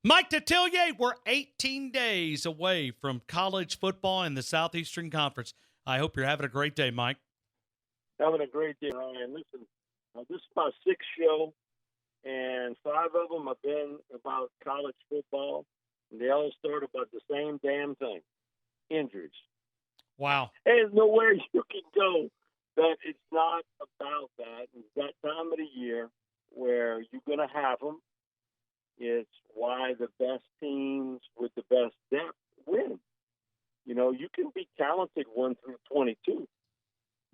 Mike Detillier, we're 18 days away from college football in the Southeastern Conference. I hope you're having a great day, Mike. Having a great day, Ryan. Listen, this is my sixth show, and 5 of them have been about college football, and they all start about the same damn thing, injuries. Wow. There's nowhere you can go that it's not about that. It's that time of the year where you're going to have them. It's why the best teams with the best depth win. You know, you can be talented 1 through 22,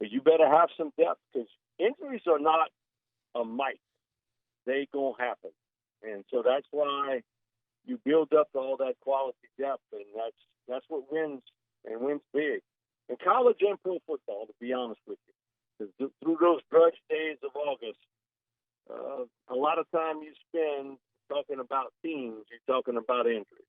but you better have some depth because injuries are not a might. They going to happen. And so that's why you build up all that quality depth, and that's what wins and wins big. In college and pro football, to be honest with you, because through those grudge days of August, a lot of time you spend talking about teams, you're talking about injuries.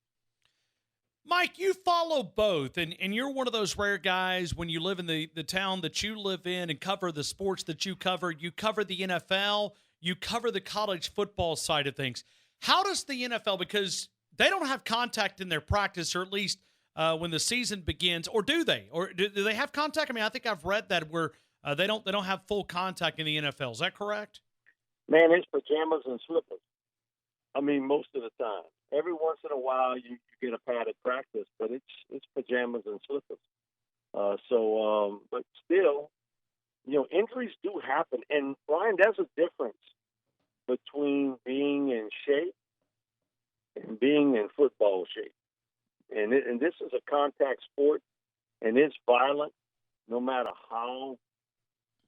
Mike, you follow both, and you're one of those rare guys when you live in the town that you live in and cover the sports that you cover the NFL, you cover the college football side of things. How does the NFL, because they don't have contact in their practice, or at least when the season begins, or do they? Or do they have contact? I mean, I think I've read that where they don't have full contact in the NFL. Is that correct? Man, it's pajamas and slippers. I mean, most of the time. Every once in a while, you get a padded practice, but it's pajamas and slippers. But still, you know, injuries do happen. And, Brian, there's a difference between being in shape and being in football shape. And this is a contact sport, and it's violent no matter how,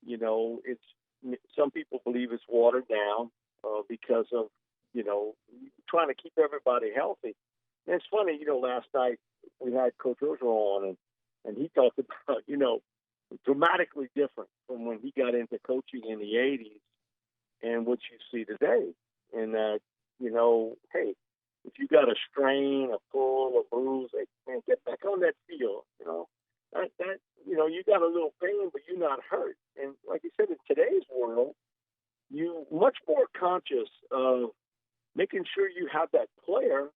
you know, some people believe it's watered down because of, you know, trying to keep everybody healthy. And it's funny, you know, last night we had Coach Ojo on, and he talked about, you know, dramatically different from when he got into coaching in the 80s and what you see today. And that, you know, hey, if you got a strain, a pull, a bruise, hey, man, get back on that field. You know, that you know, you got a little pain, but you're not hurt. And like you said, in today's world, you're much more conscious of making sure you have that player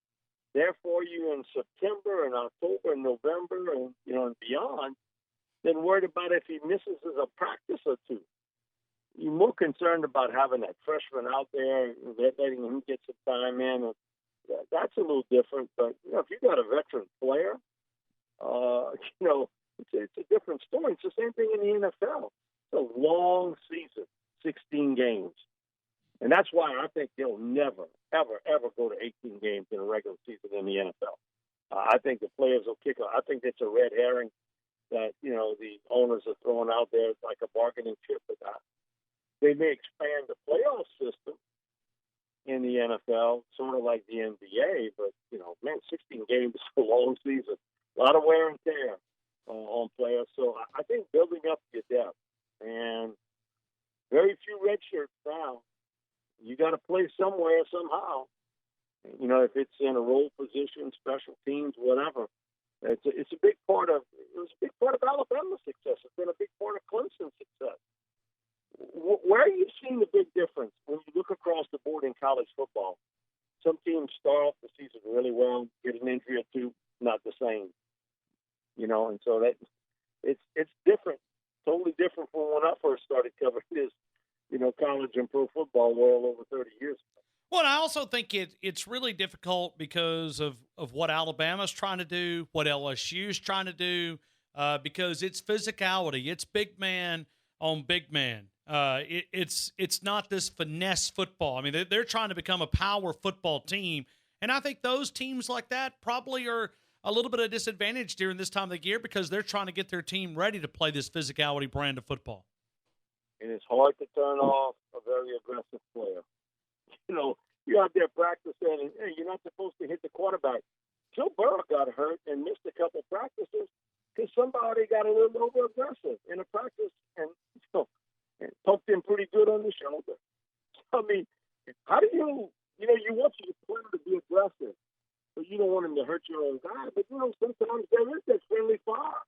there for you in September and October and November and, you know, and beyond than worried about if he misses a practice or two. You're more concerned about having that freshman out there, letting him get some time in. And that's a little different. But, you know, if you got a veteran player, you know, it's a different story. It's the same thing in the NFL. It's a long season, 16 games. And that's why I think they'll never, ever, ever go to 18 games in a regular season in the NFL. I think the players will kick out. I think it's a red herring that, you know, the owners are throwing out there like a bargaining chip. They may expand the playoff system in the NFL, sort of like the NBA, but, you know, man, 16 games is a long season. A lot of wear and tear on players. So I think building up your depth, and very few red shirts now. You got to play somewhere, somehow. You know, if it's in a role position, special teams, whatever. It's a big part of. It was a big part of Alabama's success. It's been a big part of Clemson's success. Where are you seeing the big difference when you look across the board in college football? Some teams start off the season really well, get an injury or two, not the same. You know, and so that it's different, totally different from when I first started covering this, you know, college and pro football well over 30 years ago. Well, I also think it's really difficult because of what Alabama's trying to do, what LSU's trying to do, because it's physicality. It's big man on big man. It's not this finesse football. I mean, they're trying to become a power football team, and I think those teams like that probably are a little bit of a disadvantage during this time of the year because they're trying to get their team ready to play this physicality brand of football. And it's hard to turn off a very aggressive player. You know, you're out there practicing, and hey, you're not supposed to hit the quarterback. Joe Burrow got hurt and missed a couple practices because somebody got a little over-aggressive in a practice and, you know, and poked him pretty good on the shoulder. I mean, how do you want your player to be aggressive, but you don't want him to hurt your own guy. But, you know, sometimes there is that friendly fire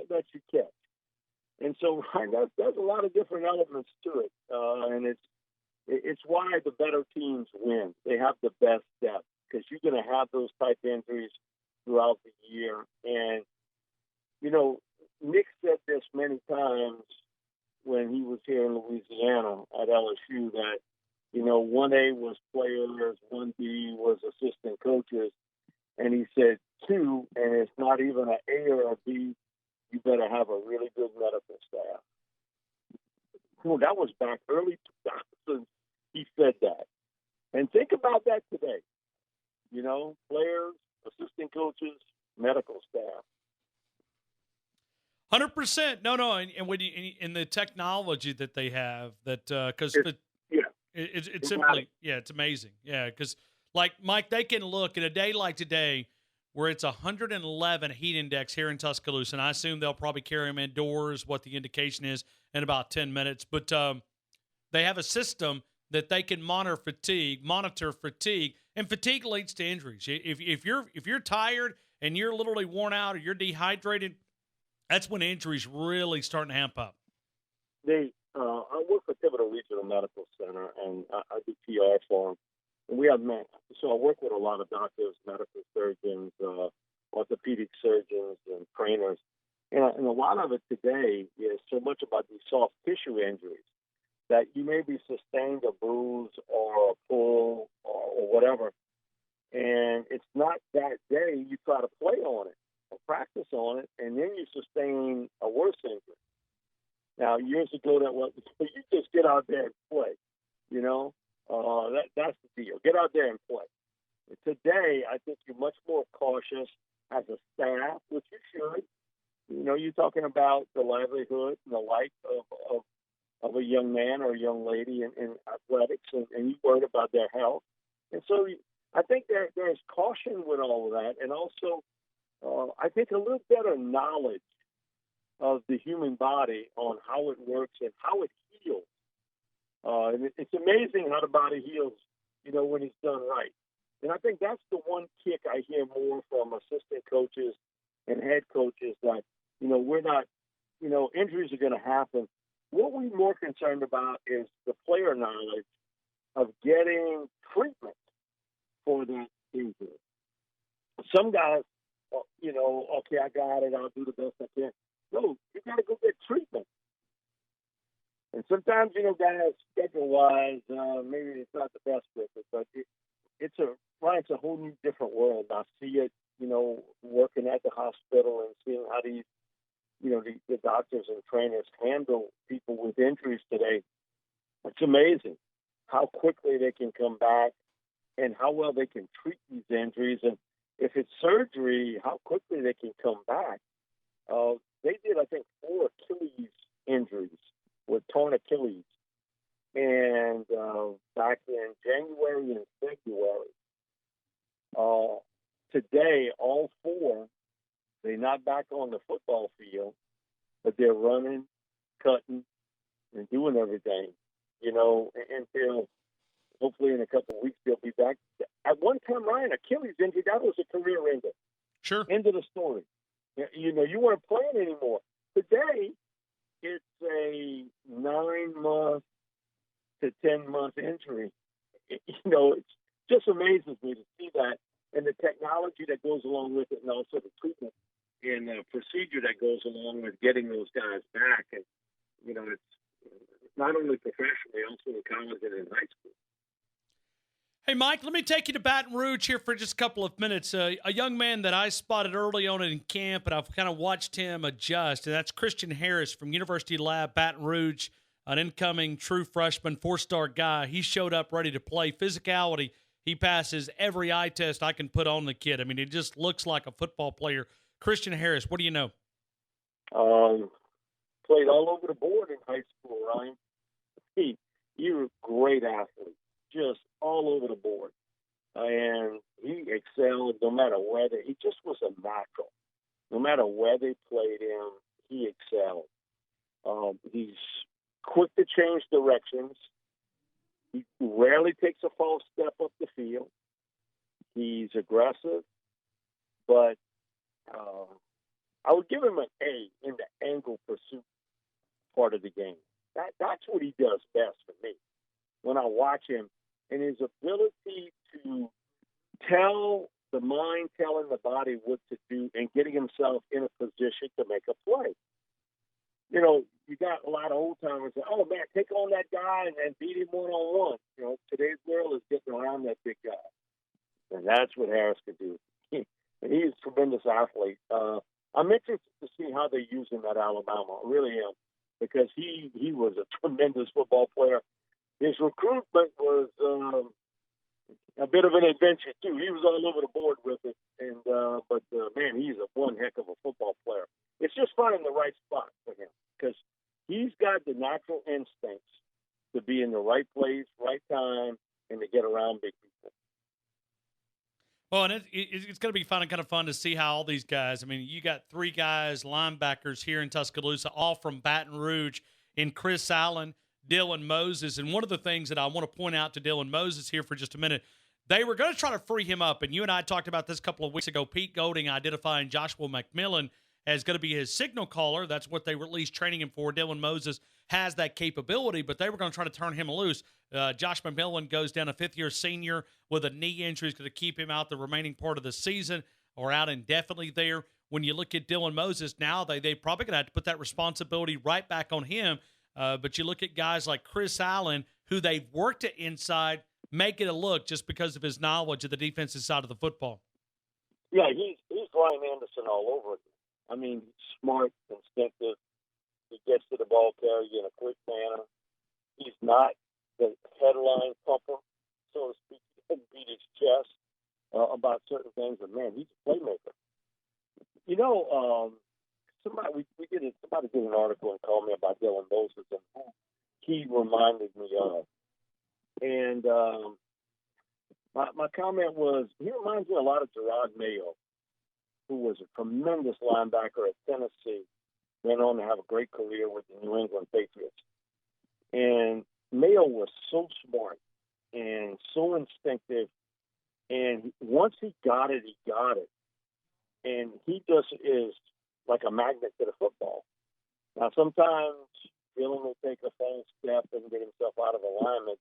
that you catch. And so there's a lot of different elements to it, and it's why the better teams win. They have the best depth. because you're going to have those type injuries throughout the year. And, you know, Nick said this many times when he was here in Louisiana at LSU that, you know, 1A was players, 1B was assistant coaches. And he said 2, and it's not even an A or a B, you better have a really good medical staff. Well, that was back early 2000s. He said that. And think about that today. You know, players, assistant coaches, medical staff. 100%. No, and when you, in the technology that they have, that because it's simply it's amazing. Yeah, because like Mike, they can look at a day like today where it's 111 heat index here in Tuscaloosa, and I assume they'll probably carry them indoors. What the indication is in about 10 minutes, but they have a system that they can monitor fatigue, and fatigue leads to injuries. If you're tired and you're literally worn out or you're dehydrated, that's when injuries really starting to amp up. I work for Pivotal Regional Medical Center, and I do PR for them. And we have so I work with a lot of doctors, medical surgeons, orthopedic surgeons, and trainers. And a lot of it today is so much about these soft tissue injuries that you maybe sustained a bruise or a pull or whatever, and it's not that day you try to play on it or practice on it, and then you sustain a worse injury. Now, years ago, you just get out there and play, you know. That's the deal. Get out there and play. Today, I think you're much more cautious as a staff, which you should. You know, you're talking about the livelihood and the life of a young man or a young lady in athletics, and you worried about their health. And so I think there's caution with all of that, and also I think a little better knowledge of the human body on how it works and how it heals. And it's amazing how the body heals, you know, when it's done right. And I think that's the one kick I hear more from assistant coaches and head coaches that, you know, we're not, you know, injuries are going to happen. What we're more concerned about is the player knowledge of getting treatment for that injury. Some guys, you know, okay, I got it, I'll do the best I can. No, you got to go get treatment. And sometimes, you know, guys, schedule-wise, maybe it's not the best with it, but it's a whole new different world. I see it, you know, working at the hospital and seeing how these, you know, the doctors and trainers handle people with injuries today. It's amazing how quickly they can come back and how well they can treat these injuries. And if it's surgery, how quickly they can come back. They did, I think, 4 Achilles injuries with torn Achilles. And back in January and February. Today, all 4, they're not back on the football field, but they're running, cutting, and doing everything, you know, until hopefully in a couple of weeks they'll be back. At one time, Ryan, Achilles injury, that was a career ender. Sure. End of the story. You know, you weren't playing anymore. Today, it's a 9-month to 10-month injury. You know, it just amazes me to see that and the technology that goes along with it, and also the treatment and the procedure that goes along with getting those guys back. And, you know, it's not only professionally, also in college and in high school. Hey, Mike, let me take you to Baton Rouge here for just a couple of minutes. A young man that I spotted early on in camp, and I've kind of watched him adjust, and that's Christian Harris from University Lab, Baton Rouge, an incoming true freshman, 4-star guy. He showed up ready to play. Physicality, he passes every eye test I can put on the kid. I mean, he just looks like a football player. Christian Harris, what do you know? Played all over the board in high school, Ryan. He was a great athlete. Just all over the board. And he excelled no matter whether. He just was a natural. No matter where they played him, he excelled. He's quick to change directions. He rarely takes a false step up the field. He's aggressive. But I would give him an A in the angle pursuit part of the game. That's what he does best for me when I watch him. And his ability to the mind telling the body what to do and getting himself in a position to make a play. You know, you got a lot of old timers say, "Oh man, take on that guy and beat him one-on-one." You know, today's world is getting around that big guy, and that's what Harris could do. He's a tremendous athlete. I'm interested to see how they use him at Alabama. I really am, because he was a tremendous football player. His recruitment was a bit of an adventure too. He was all over the board with it, but man, he's one heck of a football player. It's just finding the right spot for him, because he's got the natural instincts to be in the right place, right time, and to get around big people. Well, and it's going to be kind of fun to see how all these guys. I mean, you got 3 guys, linebackers here in Tuscaloosa, all from Baton Rouge, in Chris Allen, Dylan Moses. And one of the things that I want to point out to Dylan Moses here for just a minute, they were going to try to free him up. And you and I talked about this a couple of weeks ago. Pete Golding identifying Joshua McMillan as going to be his signal caller. That's what they were at least training him for. Dylan Moses has that capability, but they were going to try to turn him loose. Josh McMillan goes down, a 5th-year senior with a knee injury. Is going to keep him out the remaining part of the season, or out indefinitely there. When you look at Dylan Moses, now they probably going to have to put that responsibility right back on him. But you look at guys like Chris Allen, who they've worked at inside, make it a look just because of his knowledge of the defensive side of the football. Yeah, he's Ryan Anderson all over again. I mean, smart, instinctive. He gets to the ball carrier in a quick manner. He's not the headline pumper, so to speak. He doesn't beat his chest about certain things, but man, he's a playmaker. You know, somebody did an article and called me about Dylan Moses and who he reminded me of. And my comment was, he reminds me a lot of Gerard Mayo, who was a tremendous linebacker at Tennessee, went on to have a great career with the New England Patriots. And Mayo was so smart and so instinctive, and once he got it, he got it. And he just is like a magnet to the football. Now, sometimes Dylan will take a false step and get himself out of alignment.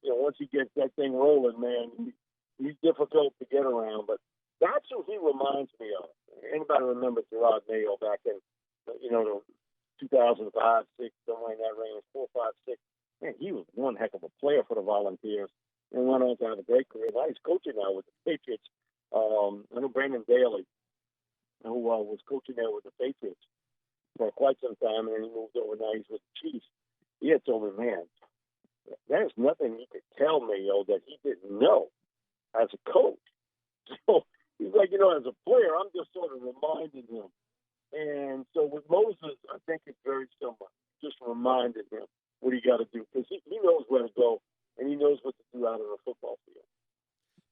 You know, once he gets that thing rolling, man, he's difficult to get around. But that's who he reminds me of. Anybody remember Gerard Mayo back in, 2005, 6, somewhere in that range, 4, 5, 6. Man, he was one heck of a player for the Volunteers and went on to have a great career. Now he's coaching now with the Patriots. I know Brandon Daly, who was coaching there with the Patriots for quite some time, and then he moved over. Now he's with the Chiefs. He had told me, man, there's nothing you could tell Mayo that he didn't know as a coach. So he's like, as a player, I'm just sort of reminding him. And so with Moses, I think it's very similar. Just reminding him what he got to do, because he knows where to go and he knows what to do out on the football field.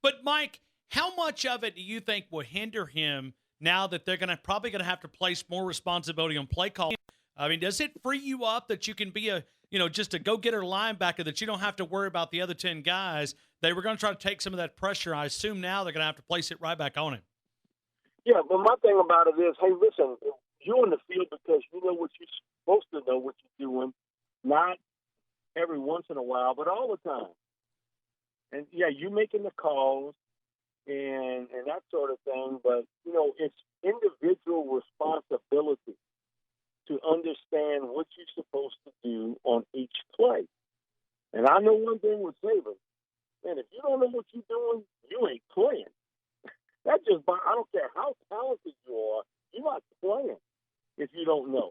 But Mike, how much of it do you think will hinder him now that they're probably going to have to place more responsibility on play calling? I mean, does it free you up that you can be just a go-getter linebacker, that you don't have to worry about the other 10 guys? They were going to try to take some of that pressure. I assume now they're going to have to place it right back on him. Yeah, but my thing about it is, hey, listen, you're in the field because you know what you're supposed to know what you're doing, not every once in a while, but all the time. And, yeah, you making the calls and that sort of thing, but, it's individual responsibility to understand what you're supposed to do on each play. And I know one thing with Saban, man, if you don't know what you're doing, you ain't playing. I don't care how talented you are, you're not playing if you don't know.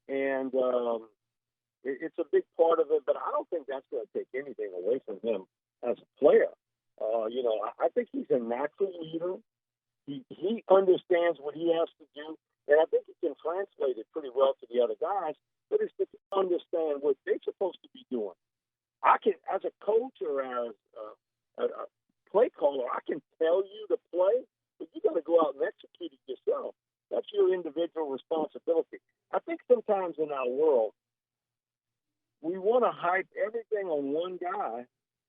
And it's a big part of it, but I don't think that's going to take anything away from him as a player. I think he's a natural leader. He understands what he has to do, and I think he can translate it pretty well to the other guys, but it's to understand what they're supposed to be doing. I can, as a coach or as a play caller, I can tell you the play, but you got to go out and execute it yourself. That's your individual responsibility. I think sometimes in our world, we want to hype everything on one guy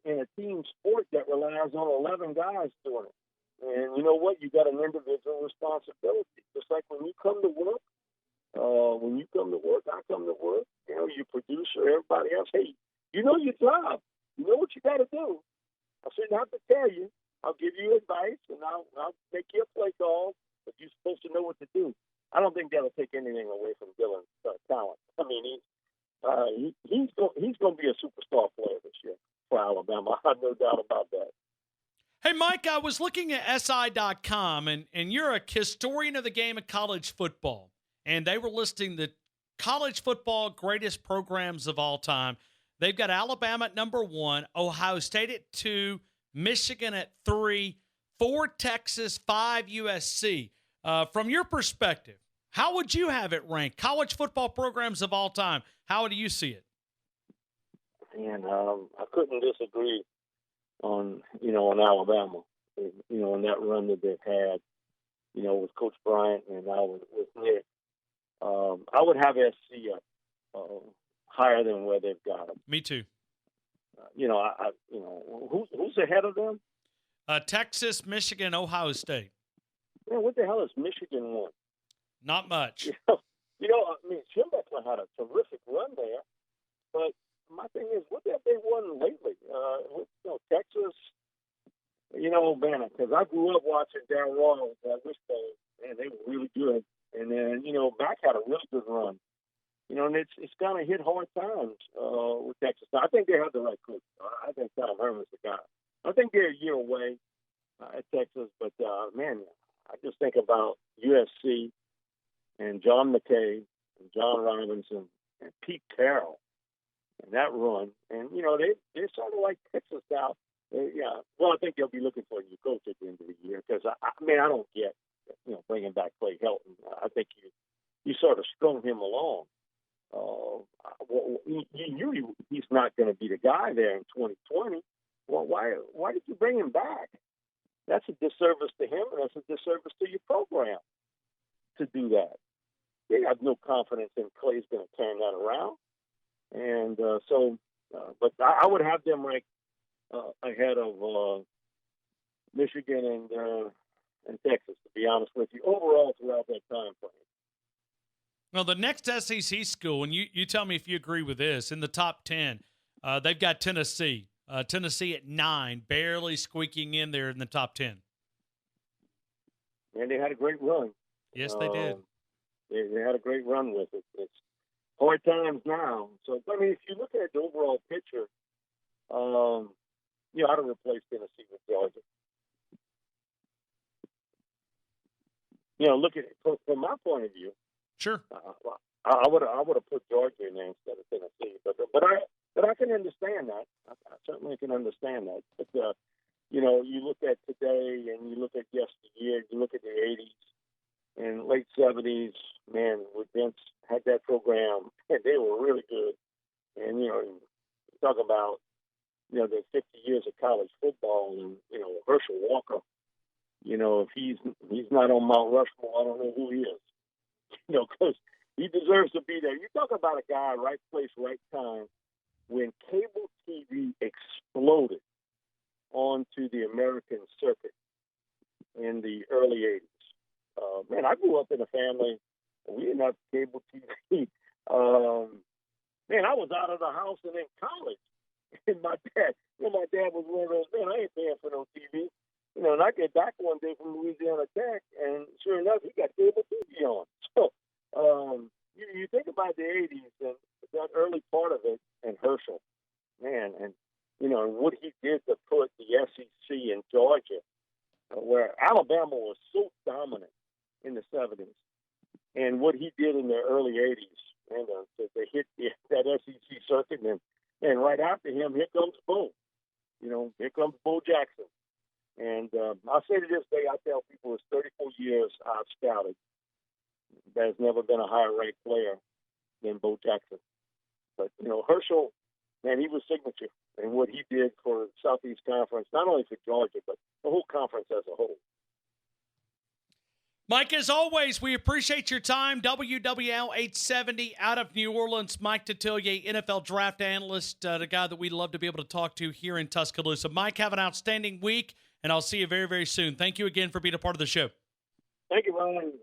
in a team sport that relies on 11 guys doing it. And you know what? You got an individual responsibility. Just like when you come to work, I come to work, your producer, everybody else, hey, you know your job. You know what you got to do. I shouldn't have to tell you. I'll give you advice, and I'll make you a play call, but you're supposed to know what to do. I don't think that'll take anything away from Dylan's talent. I mean, he's going to be a superstar player this year for Alabama. I have no doubt about that. Hey, Mike, I was looking at SI.com, and you're a historian of the game of college football, and they were listing the college football greatest programs of all time. They've got Alabama at number 1, Ohio State at 2, Michigan at 3, 4 Texas, 5 USC. From your perspective, how would you have it ranked? College football programs of all time, how do you see it? And I couldn't disagree on Alabama, in that run that they've had, with Coach Bryant and now with Nick. I would have SC up higher than where they've got them. Me too. Who's ahead of them? Texas, Michigan, Ohio State. Man, what the hell has Michigan won? Not much. Schembechler had a terrific run there, but my thing is, what have they won lately? Texas, because I grew up watching Darren Royals at Wishbone, and they were really good. And then, Mac had a really good run. And it's kind of hit hard times with Texas. Now, I think they have the right coach. I think Tom Herman's the guy. I think they're a year away at Texas, but, I just think about USC and John McKay and John Robinson and Pete Carroll and that run. And, they're sort of like Texas now. I think they'll be looking for a new coach at the end of the year because, I don't get, bringing back Clay Helton. I think you sort of strung him along. You knew he's not going to be the guy there in 2020. Well, why did you bring him back? That's a disservice to him, and that's a disservice to your program to do that. They have no confidence in Clay's going to turn that around. And but I would have them ranked ahead of Michigan and Texas, to be honest with you, overall throughout that time frame. Well, the next SEC school, and you tell me if you agree with this, in the top 10, they've got Tennessee. Tennessee at 9, barely squeaking in there in the top 10. And they had a great run. Yes, they did. They had a great run with it. It's hard times now. So, if you look at the overall picture, I'd have replaced Tennessee with Georgia. Look at it from my point of view. Sure. I would have put Georgia in there instead of Tennessee, but I can understand that. I certainly can understand that. But you look at today and you look at yesteryear, you look at the '80s and late '70s. Man, when Vince had that program, and they were really good. And talk about the 50 years of college football, and Herschel Walker. If he's not on Mount Rushmore, I don't know who he is. Because he deserves to be there. You talk about a guy, right place, right time. When cable TV exploded onto the American circuit in the early 80s. I grew up in a family. We didn't have cable TV. I was out of the house and in college. And my dad was one of those, I ain't paying for no TV. And I get back one day from Louisiana Tech, and sure enough, he got cable TV on. So you think about the 80s and that early part of it, and Herschel, man, and what he did to put the SEC in Georgia, where Alabama was so dominant in the 70s, and what he did in the early 80s, and to hit that SEC circuit, and right after him, here comes Bo. Here comes Bo Jackson. And I'll say to this day, I tell people it's 34 years I've scouted. There's never been a higher-ranked player than Bo Jackson. But, Herschel, man, he was signature. And what he did for Southeast Conference, not only for Georgia, but the whole conference as a whole. Mike, as always, we appreciate your time. WWL 870 out of New Orleans. Mike Detillier, NFL draft analyst, the guy that we love to be able to talk to here in Tuscaloosa. Mike, have an outstanding week, and I'll see you very, very soon. Thank you again for being a part of the show. Thank you, Ryan.